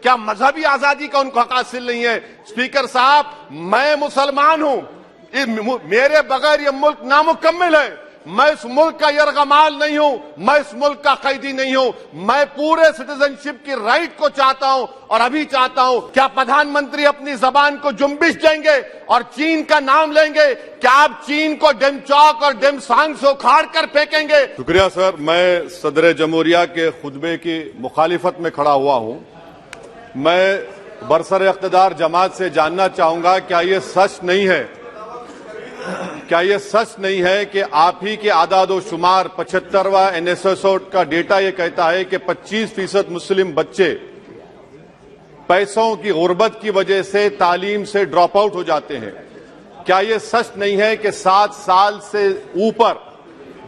क्या मजहबी आजादी का उनको हक हासिल नहीं है? स्पीकर साहब, मैं मुसलमान हूं, मेरे बगैर ये मुल्क नामुकम्मिल है। मैं इस मुल्क का यरगमाल नहीं हूं, मैं इस मुल्क का कैदी नहीं हूं। मैं पूरे सिटीजनशिप की राइट को चाहता हूं और अभी चाहता हूं। क्या प्रधानमंत्री अपनी जबान को जुम्बिश देंगे और चीन का नाम लेंगे? क्या आप चीन को डेमचौक और डेमसांग से उखाड़ कर फेंकेंगे? शुक्रिया सर। मैं सदर जमहूरिया के खुतबे की मुखालिफत में खड़ा हुआ हूं। मैं बरसर इख्तिदार जमात से जानना चाहूंगा, क्या ये सच नहीं है, क्या ये सच नहीं है कि आप ही के आदादो शुमार 75वां NSSO का डेटा ये कहता है कि 25% मुस्लिम बच्चे पैसों की गुर्बत की वजह से तालीम से ड्रॉप आउट हो जाते हैं? क्या ये सच नहीं है कि 7 साल से ऊपर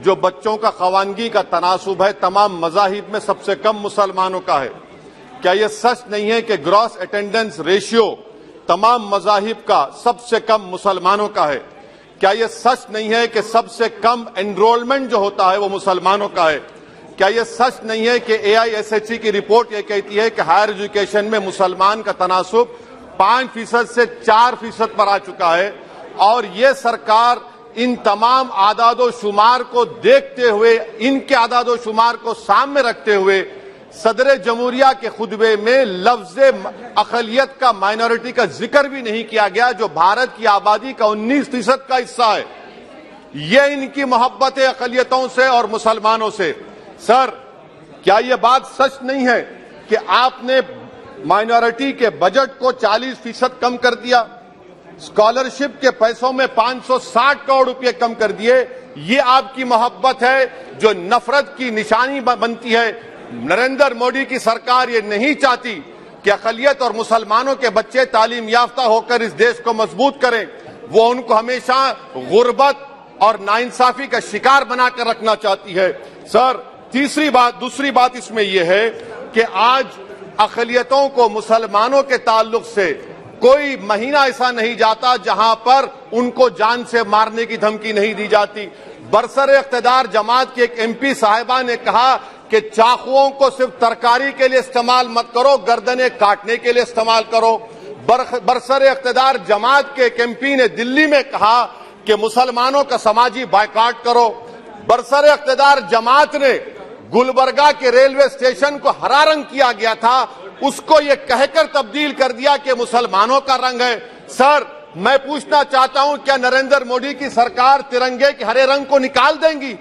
जो बच्चों का खवानगी का तनासुब है तमाम मजाहिब में सबसे कम मुसलमानों का है? क्या ये सच नहीं है कि ग्रॉस अटेंडेंस रेशियो तमाम मजाहिब का सबसे कम मुसलमानों का है? क्या यह सच नहीं है कि सबसे कम एनरोलमेंट जो होता है वो मुसलमानों का है? क्या यह सच नहीं है कि AISHE की रिपोर्ट ये कहती है कि हायर एजुकेशन में मुसलमान का तनासुब 5% से 4% पर आ चुका है? और ये सरकार इन तमाम आदादो शुमार को देखते हुए, इनके आदादो शुमार को सामने रखते हुए सदर जमहूरिया के खुतबे में लफ्ज अकलियत का, माइनॉरिटी का जिक्र भी नहीं किया गया, जो भारत की आबादी का 19% का हिस्सा है। ये इनकी मोहब्बत है अकलियतों से और मुसलमानों से। सर, क्या यह बात सच नहीं है कि आपने माइनॉरिटी के बजट को 40% कम कर दिया, स्कॉलरशिप के पैसों में 560 करोड़ रुपए कम कर दिए? ये आपकी मोहब्बत है जो नफरत की निशानी बनती है। नरेंद्र मोदी की सरकार ये नहीं चाहती कि अकलियत और मुसलमानों के बच्चे तालीम याफ्ता होकर इस देश को मजबूत करें। वो उनको हमेशा गुर्बत और नाइंसाफी का शिकार बनाकर रखना चाहती है। सर, दूसरी बात इसमें यह है कि आज अकलियतों को मुसलमानों के ताल्लुक से कोई महीना ऐसा नहीं जाता जहां पर उनको जान से मारने की धमकी नहीं दी जाती। बरसर इख्तिदार जमात की एक MP साहिबा ने कहा कि चाकुओं को सिर्फ तरकारी के लिए इस्तेमाल मत करो, गर्दनें काटने के लिए इस्तेमाल करो। बरसर इख्तिदार जमात के एक MP ने दिल्ली में कहा कि मुसलमानों का समाजी बायकॉट करो। बरसर इख्तिदार जमात ने गुलबर्गा के रेलवे स्टेशन को हरा रंग किया गया था, उसको ये कहकर तब्दील कर दिया कि मुसलमानों का रंग है। सर, मैं पूछना चाहता हूं, क्या नरेंद्र मोदी की सरकार तिरंगे के हरे रंग को निकाल देंगी?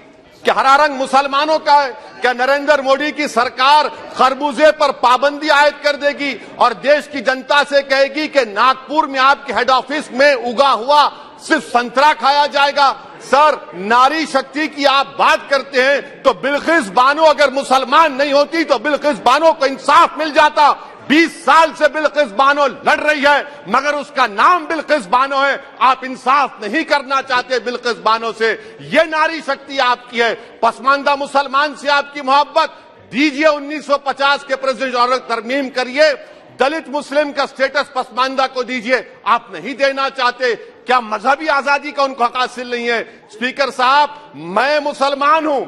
क्या हरा रंग मुसलमानों का है? क्या नरेंद्र मोदी की सरकार खरबूजे पर पाबंदी आयद कर देगी और देश की जनता से कहेगी कि नागपुर में आपके हेड ऑफिस में उगा हुआ सिर्फ संतरा खाया जाएगा? सर, नारी शक्ति की आप बात करते हैं तो बिल्किस बानो अगर मुसलमान नहीं होती तो बिल्किस बानो को इंसाफ मिल जाता। 20 साल से बिल्किस बानो लड़ रही है मगर उसका नाम बिल्किस बानो है। आप इंसाफ नहीं करना चाहते बिल्किस बानो से। ये नारी शक्ति आपकी है। पसमानदा मुसलमान से आपकी मोहब्बत, दीजिए 1950 के प्रेसिडेंट ऑर्डर तरमीम करिए, दलित मुस्लिम का स्टेटस पसमानदा को दीजिए। आप नहीं देना चाहते। क्या मजहबी आजादी का उनको हक हासिल नहीं है? स्पीकर साहब, मैं मुसलमान हूं,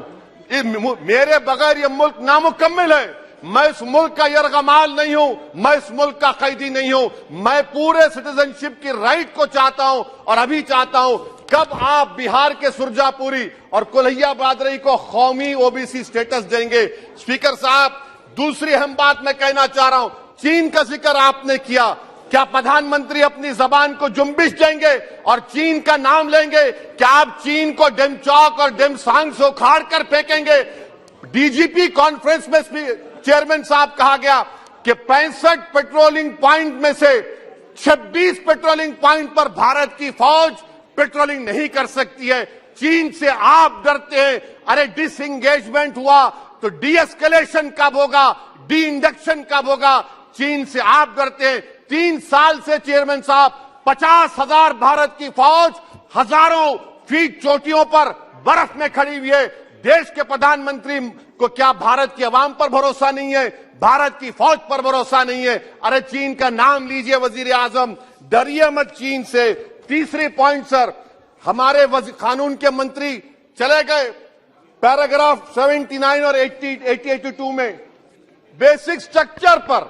मेरे बगैर ये मुल्क नामुकम्मिल है। मैं इस मुल्क का यरगमाल नहीं हूं, मैं इस मुल्क का कैदी नहीं हूं। मैं पूरे सिटीजनशिप की राइट को चाहता हूं और अभी चाहता हूं। कब आप बिहार के सुरजापुरी और कोल्हिया बादरी को कौमी OBC स्टेटस देंगे? स्पीकर साहब, दूसरी अहम बात मैं कहना चाह रहा हूं, चीन का जिक्र आपने किया। क्या प्रधानमंत्री अपनी जबान को जुम्बिश देंगे और चीन का नाम लेंगे? क्या आप चीन को डेमचौक और डेमसांग से उखाड़ कर फेंकेंगे? DGP कॉन्फ्रेंस में चेयरमैन साहब कहा गया कि 65 पेट्रोलिंग पॉइंट में से 26 पेट्रोलिंग पॉइंट पर भारत की फौज पेट्रोलिंग नहीं कर सकती है। चीन से आप डरते हैं। अरे, डिसएंगेजमेंट हुआ तो डी-एस्केलेशन कब होगा, डी इंडक्शन कब होगा? चीन से आप डरते हैं। 3 साल से चेयरमैन साहब 50,000 भारत की फौज हजारों फीट चोटियों पर बर्फ में खड़ी हुई है। देश के प्रधानमंत्री को क्या भारत की आवाम पर भरोसा नहीं है? भारत की फौज पर भरोसा नहीं है? अरे, चीन का नाम लीजिए वजीर आजम, डरिए मत चीन से। तीसरी पॉइंट सर, हमारे कानून के मंत्री चले गए। पैराग्राफ 79 और 80, 82 में बेसिक स्ट्रक्चर पर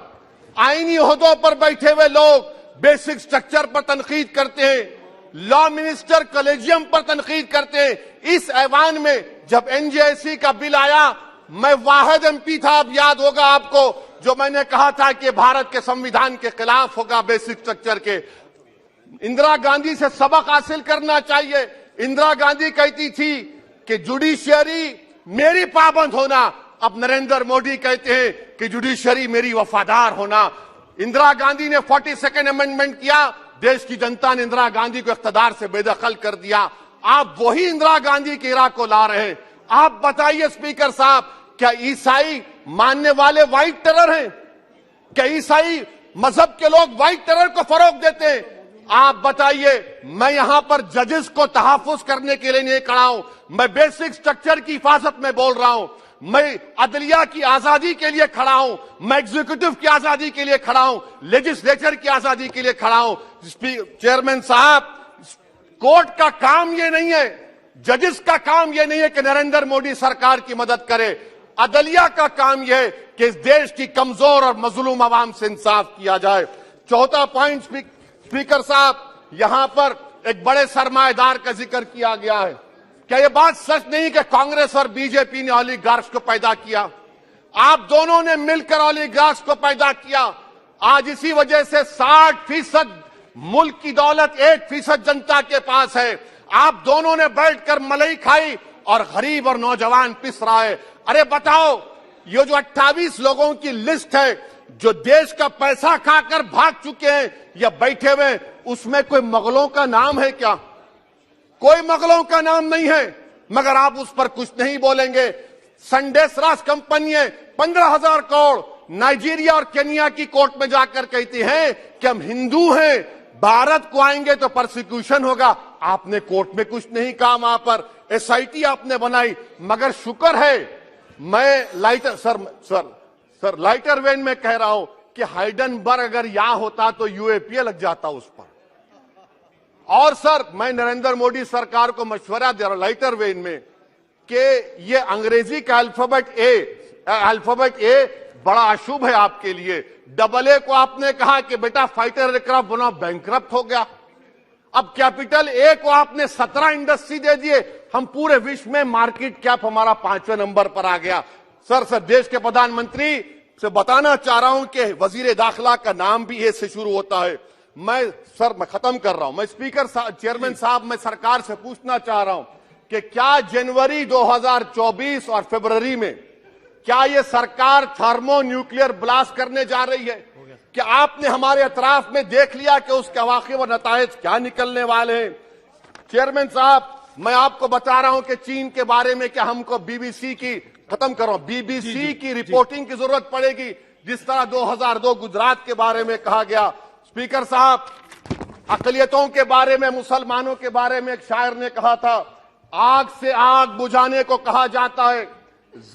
आईनी ओहदों पर बैठे हुए लोग बेसिक स्ट्रक्चर पर तनकीद करते हैं, लॉ मिनिस्टर कॉलेजियम पर तनकीद करते हैं। इस ऐवान में जब एनजेसी का बिल आया, मैं वाहिद एमपी था, अब याद होगा आपको, जो मैंने कहा था कि भारत के संविधान के खिलाफ होगा बेसिक स्ट्रक्चर के। इंदिरा गांधी से सबक हासिल करना चाहिए। इंदिरा गांधी कहती थी कि जुडिशियरी मेरी पाबंद होना, अब नरेंद्र मोदी कहते हैं कि जुडिशियरी मेरी वफादार होना। इंदिरा गांधी ने 42nd अमेंडमेंट किया, देश की जनता ने इंदिरा गांधी को इख्तियार से बेदखल कर दिया। आप वही इंदिरा गांधी के इराक को ला रहे हैं। आप बताइए स्पीकर साहब, क्या ईसाई मानने वाले व्हाइट टेरर हैं? क्या ईसाई मजहब के लोग व्हाइट टेरर को फरोग देते हैं? आप बताइए। मैं यहां पर जजेस को तहफ्फुज करने के लिए नहीं खड़ा हूं, मैं बेसिक स्ट्रक्चर की हिफाजत में बोल रहा हूं। मैं अदलिया की आजादी के लिए खड़ा हूं, मैं एग्जीक्यूटिव की आजादी के लिए खड़ा हूं, लेजिस्लेचर की आजादी के लिए खड़ा हूं। चेयरमैन साहब, कोर्ट का काम यह नहीं है, जजेस का काम यह नहीं है कि नरेंद्र मोदी सरकार की मदद करे। अदलिया का काम यह है कि इस देश की कमजोर और मजलूम आवाम से इंसाफ किया जाए। चौथा पॉइंट स्पीकर साहब, यहां पर एक बड़े सरमाएदार का जिक्र किया गया है। क्या यह बात सच नहीं कि कांग्रेस और बीजेपी ने ओलिगार्क्स को पैदा किया? आप दोनों ने मिलकर ओलिगार्क्स को पैदा किया। आज इसी वजह से 60% मुल्क की दौलत 1% जनता के पास है। आप दोनों ने बैठकर मलाई खाई और गरीब और नौजवान पिस रहा है। अरे बताओ, ये जो 28 लोगों की लिस्ट है जो देश का पैसा खाकर भाग चुके हैं या बैठे हुए, उसमें कोई मुगलों का नाम है क्या? कोई मुगलों का नाम नहीं है, मगर आप उस पर कुछ नहीं बोलेंगे। संडेसरास कंपनी है, 15,000 करोड़ नाइजीरिया और केनिया की कोर्ट में जाकर कहती हैं कि हम हिंदू हैं, भारत को आएंगे तो प्रोसिक्यूशन होगा। आपने कोर्ट में कुछ नहीं कहा, वहां पर एसआईटी आपने बनाई। मगर शुक्र है, मैं लाइटर वेन में कह रहा हूं कि हाइडनबर्ग अगर यहां होता तो यूएपीए लग जाता उस पर। और सर, मैं नरेंद्र मोदी सरकार को मशवरा दे रहा हूं लाइटर वेन में कि ये अंग्रेजी का अल्फाबेट ए बड़ा अशुभ है आपके लिए। AA को आपने कहा कि बेटा फाइटर एयरक्राफ्ट बना, बैंकरप्ट हो गया। अब कैपिटल ए को आपने 17 इंडस्ट्री दे दिए, हम पूरे विश्व में मार्केट कैप हमारा 5वें नंबर पर आ गया। सर, देश के प्रधानमंत्री से बताना चाह रहा हूं कि वजीर दाखिला का नाम भी ए से शुरू होता है। मैं खत्म कर रहा हूं। मैं स्पीकर चेयरमैन साहब, मैं सरकार से पूछना चाह रहा हूं कि क्या जनवरी 2024 और फरवरी में क्या ये सरकार थर्मो न्यूक्लियर ब्लास्ट करने जा रही है? कि आपने हमारे अतराफ में देख लिया कि उसके अवाक़िब और नताइज क्या निकलने वाले हैं? चेयरमैन साहब, मैं आपको बता रहा हूं कि चीन के बारे में क्या हमको बीबीसी की की रिपोर्टिंग की जरूरत पड़ेगी, जिस तरह 2002 गुजरात के बारे में कहा गया। स्पीकर साहब, अकलियतों के बारे में, मुसलमानों के बारे में एक शायर ने कहा था, आग से आग बुझाने को कहा जाता है,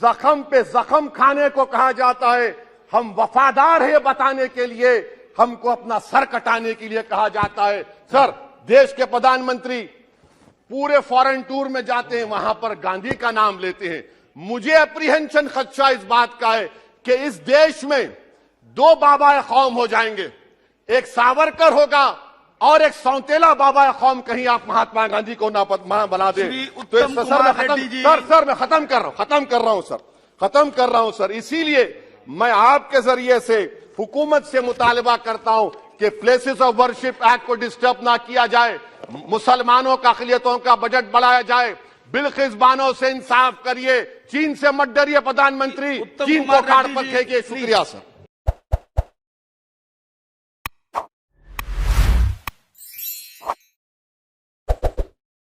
जख्म पे जख्म खाने को कहा जाता है। हम वफादार है बताने के लिए, हमको अपना सर कटाने के लिए कहा जाता है। सर, देश के प्रधानमंत्री पूरे फॉरेन टूर में जाते हैं, वहां पर गांधी का नाम लेते हैं। मुझे अप्रीहेंशन, खदशा इस बात का है कि इस देश में 2 बाबा कौम हो जाएंगे, एक सावरकर होगा और एक सौतेला बाबा कौम। कहीं आप महात्मा गांधी को ना बना दे तो सर मैं खत्म कर रहा हूं सर। इसीलिए मैं आपके जरिए से हुकूमत से मुतालबा करता हूं कि प्लेसेस ऑफ वर्शिप एक्ट को डिस्टर्ब ना किया जाए, मुसलमानों का अक़लियतों का बजट बढ़ाया जाए, बिल्किस बानो से इंसाफ करिए, चीन से मत डरिए प्रधानमंत्री, चीन को काट पर फेंकिए। शुक्रिया सर।